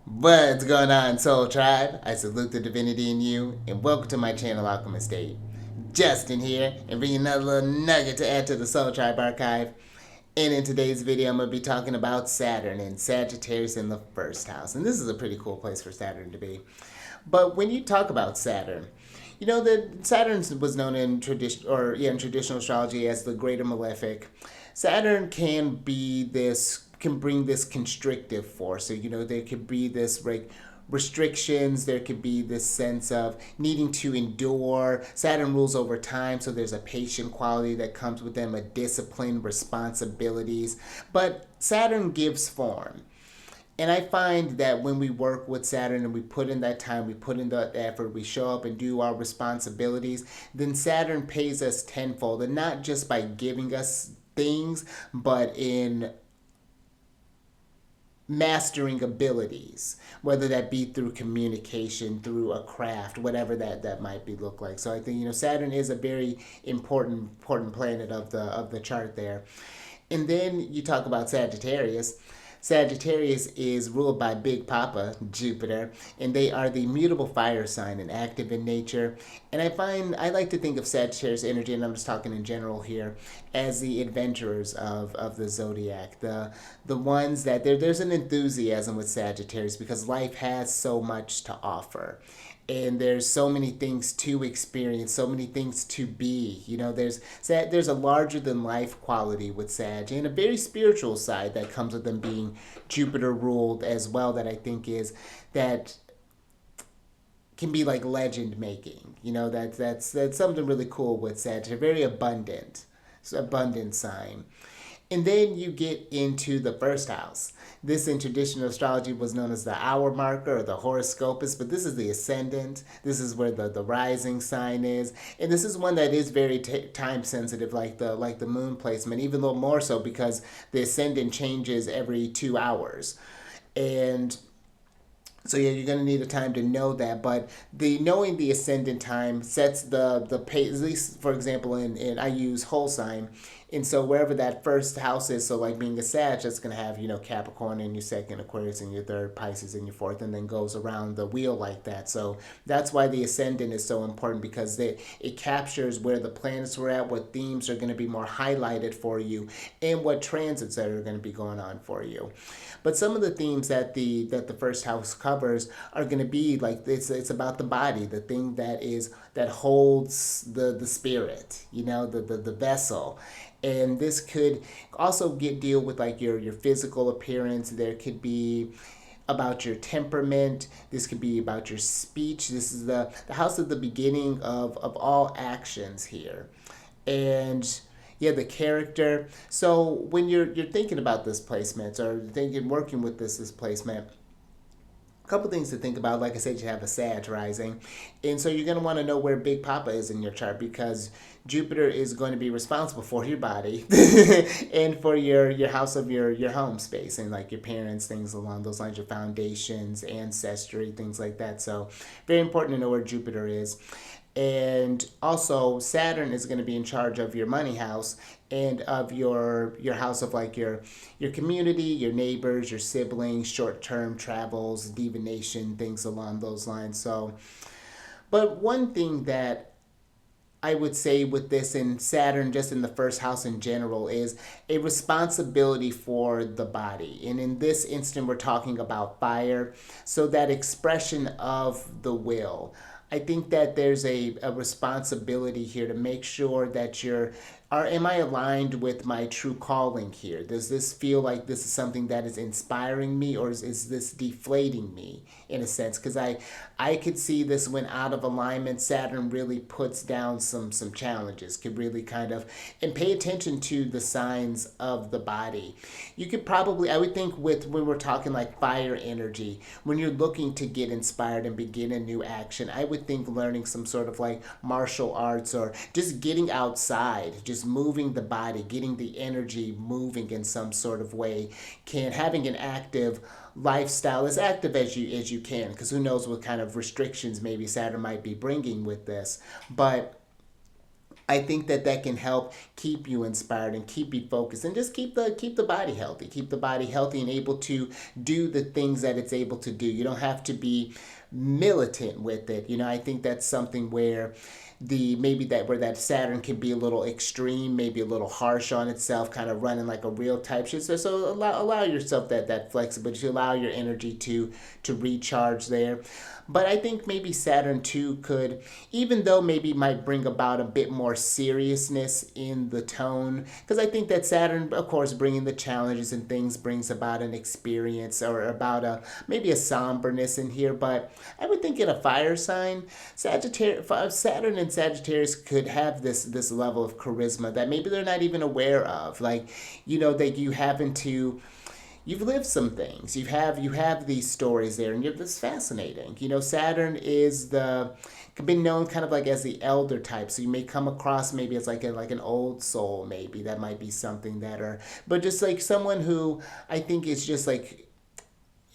What's going on, Soul Tribe? I salute the divinity in you, and welcome to my channel, Alchemist. Justin here, and bringing another little nugget to add to the Soul Tribe archive. And in today's video, I'm going to be talking about Saturn and Sagittarius in the first house. And this is a pretty cool place for Saturn to be. But when you talk about Saturn, you know that Saturn was known in traditional astrology as the Greater Malefic. Saturn can bring this constrictive force. So there could be this like restrictions. There could be this sense of needing to endure. Saturn rules over time, so there's a patient quality that comes with them, a discipline, responsibilities. But Saturn gives form. And I find that when we work with Saturn and we put in that time, we put in the effort, we show up and do our responsibilities, then Saturn pays us tenfold. And not just by giving us things, but in mastering abilities, whether that be through communication, through a craft, whatever that might be look like. So I think Saturn is a very important planet of the chart there. And then you talk about Sagittarius. Sagittarius is ruled by Big Papa, Jupiter, and they are the mutable fire sign and active in nature. And I like to think of Sagittarius energy, and I'm just talking in general here, as the adventurers of the zodiac. The ones that there's an enthusiasm with Sagittarius because life has so much to offer, and there's so many things to experience, so many things to be. There's a larger than life quality with Sag, and a very spiritual side that comes with them being Jupiter ruled as well, that I think is that can be like legend making. That's something really cool with Sag. They're very abundant. It's an abundant sign. And then you get into the first house. This in traditional astrology was known as the hour marker or the horoscopus, but this is the ascendant. This is where the rising sign is. And this is one that is very time sensitive, like the moon placement, even a little more so because the ascendant changes every 2 hours. And so yeah, you're gonna need a time to know that, but the knowing the ascendant time sets the pace. At least, for example, in I use whole sign, and so wherever that first house is, so like being a Sag, that's gonna have Capricorn in your second, Aquarius in your third, Pisces in your fourth, and then goes around the wheel like that. So that's why the ascendant is so important because it captures where the planets were at, what themes are going to be more highlighted for you, and what transits that are going to be going on for you. But some of the themes that the first house covers are going to be like it's about the body, the thing that holds the spirit, the vessel. And this could also deal with like your physical appearance. There could be about your temperament. This could be about your speech. This is the house of the beginning of all actions here. And yeah, the character. So when you're thinking about this placement or thinking working with this placement, a couple things to think about. Like I said, you have a Sag rising, and so you're going to want to know where Big Papa is in your chart because Jupiter is going to be responsible for your body and for your house of your home space and like your parents, things along those lines, your foundations, ancestry, things like that. So very important to know where Jupiter is. And also Saturn is going to be in charge of your money house and of your house of like your community, your neighbors, your siblings, short-term travels, divination, things along those lines. So but one thing that I would say with this in Saturn, just in the first house in general, is a responsibility for the body. And in this instant, we're talking about fire. So that expression of the will. I think that there's a responsibility here to make sure that am I aligned with my true calling here? Does this feel like this is something that is inspiring me, or is this deflating me in a sense? Because I could see this when out of alignment, Saturn really puts down some challenges, could really kind of, and pay attention to the signs of the body. You could probably, I would think when we're talking like fire energy, when you're looking to get inspired and begin a new action, I would think learning some sort of like martial arts or just getting outside, just moving the body, getting the energy moving in some sort of way, having an active lifestyle, as active as you can, because who knows what kind of restrictions maybe Saturn might be bringing with this. But I think that that can help keep you inspired and keep you focused and just keep the body healthy. Keep the body healthy and able to do the things that it's able to do. You don't have to be militant with it. I think that's something where the maybe that where that Saturn can be a little extreme, maybe a little harsh on itself, kind of running like a real type shit. So allow yourself that flexibility, allow your energy to recharge there. But I think maybe Saturn too could, even though maybe might bring about a bit more seriousness in the tone, because I think that Saturn, of course, bringing the challenges and things brings about an experience or about a maybe a somberness in here. But I would think in a fire sign, Saturn and Sagittarius could have this level of charisma that maybe they're not even aware of. Like, that you happen to you've lived some things. You have these stories there, and it's fascinating. Saturn is the been known kind of like as the elder type. So you may come across maybe as like an old soul. Maybe that might be something that are, but just like someone who I think is just like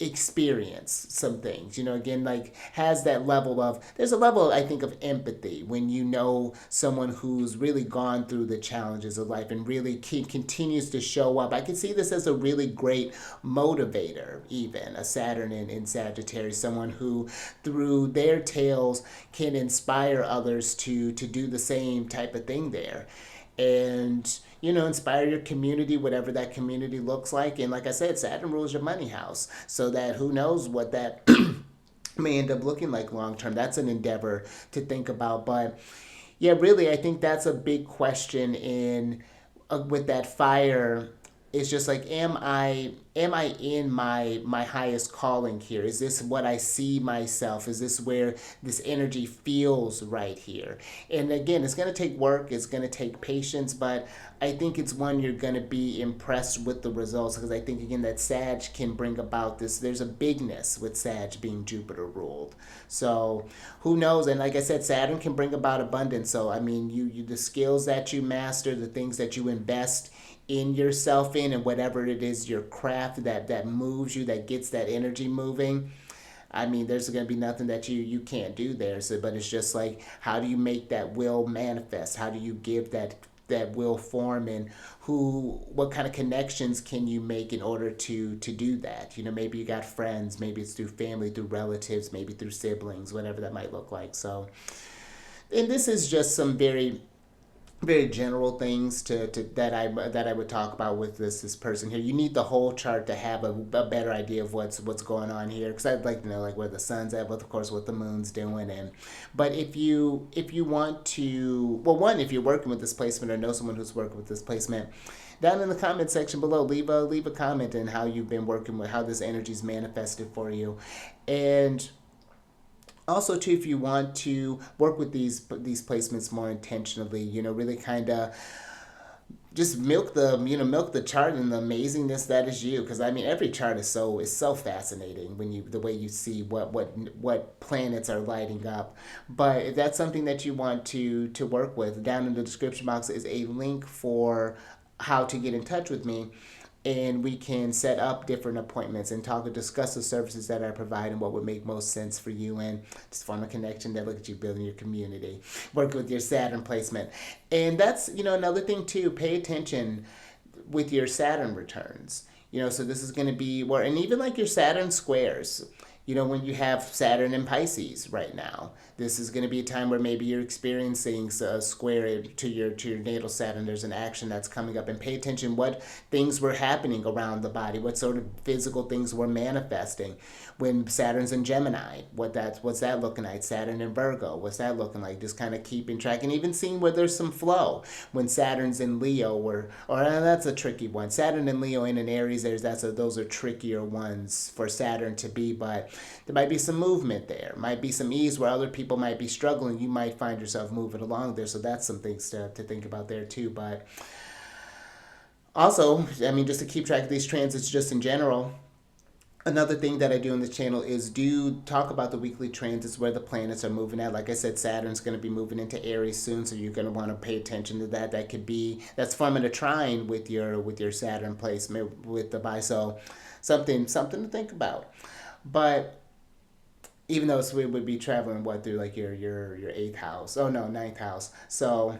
experience some things, again, like has that level of, there's a level, I think, of empathy when someone who's really gone through the challenges of life and really continues to show up. I can see this as a really great motivator, even a Saturn in Sagittarius, someone who through their tales can inspire others to do the same type of thing there. And inspire your community, whatever that community looks like. And like I said, Saturn rules your money house, so that who knows what that may end up looking like long term. That's an endeavor to think about. But yeah, really, I think that's a big question in with that fire. It's just like, am I in my highest calling here? Is this what I see myself? Is this where this energy feels right here? And again, it's going to take work, it's going to take patience, but I think it's one you're going to be impressed with the results, because I think again that Sag can bring about this. There's a bigness with Sag being Jupiter ruled. So who knows? And like I said, Saturn can bring about abundance. So I mean, you the skills that you master, the things that you invest in yourself in, and whatever it is, your craft that moves you, that gets that energy moving. I mean, there's going to be nothing that you can't do there. So, but it's just like, how do you make that will manifest? How do you give that will form, and what kind of connections can you make in order to do that? Maybe you got friends, maybe it's through family, through relatives, maybe through siblings, whatever that might look like. So, and this is just some very general things to that I would talk about with this person here. You need the whole chart to have a better idea of what's going on here, because I'd like to know like where the sun's at, with of course what the moon's doing. And but if you want to, well, one, if you're working with this placement or know someone who's working with this placement, down in the comment section below, leave a comment on how you've been working with, how this energy's manifested for you. And also too, if you want to work with these placements more intentionally, really kind of just milk the chart and the amazingness that is you. Because I mean, every chart is so fascinating when the way you see what planets are lighting up. But if that's something that you want to work with, down in the description box is a link for how to get in touch with me, and we can set up different appointments and talk and discuss the services that I provide and what would make most sense for you, and just form a connection that look at you building your community, work with your Saturn placement. And that's, another thing too, pay attention with your Saturn returns. So this is going to be where, and even like your Saturn squares, when you have Saturn in Pisces right now, this is going to be a time where maybe you're experiencing a square to your natal Saturn. There's an action that's coming up, and pay attention what things were happening around the body, what sort of physical things were manifesting. When Saturn's in Gemini, what's that looking like? Saturn in Virgo, what's that looking like? Just kind of keeping track, and even seeing where there's some flow. When Saturn's in Leo, or that's a tricky one. Saturn in Leo and in Aries, those are trickier ones for Saturn to be, but there might be some movement there. Might be some ease where other people might be struggling. You might find yourself moving along there. So that's some things to think about there too. But also, I mean, just to keep track of these transits just in general, another thing that I do on this channel is do talk about the weekly transits, where the planets are moving at. Like I said, Saturn's going to be moving into Aries soon, so you're going to want to pay attention to that. That's forming a trine with your Saturn placement with the so something to think about. But even though we would be traveling through like your eighth house, oh no, ninth house. So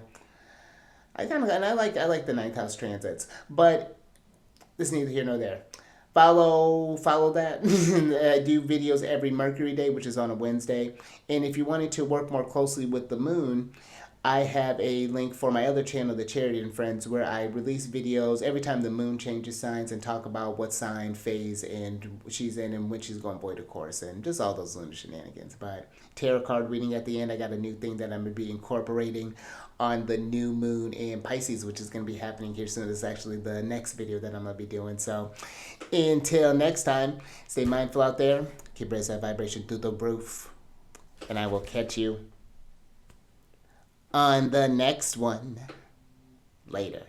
I like the ninth house transits, but it's neither here nor there. Follow that. I do videos every Mercury day, which is on a Wednesday. And if you wanted to work more closely with the moon, I have a link for my other channel, The Charity and Friends, where I release videos every time the moon changes signs and talk about what sign, phase, and she's in and when she's going void of course, and just all those lunar shenanigans. But tarot card reading at the end, I got a new thing that I'm going to be incorporating on the new moon in Pisces, which is going to be happening here soon. This is actually the next video that I'm going to be doing. So until next time, stay mindful out there. Keep raising that vibration through the roof. And I will catch you on the next one later.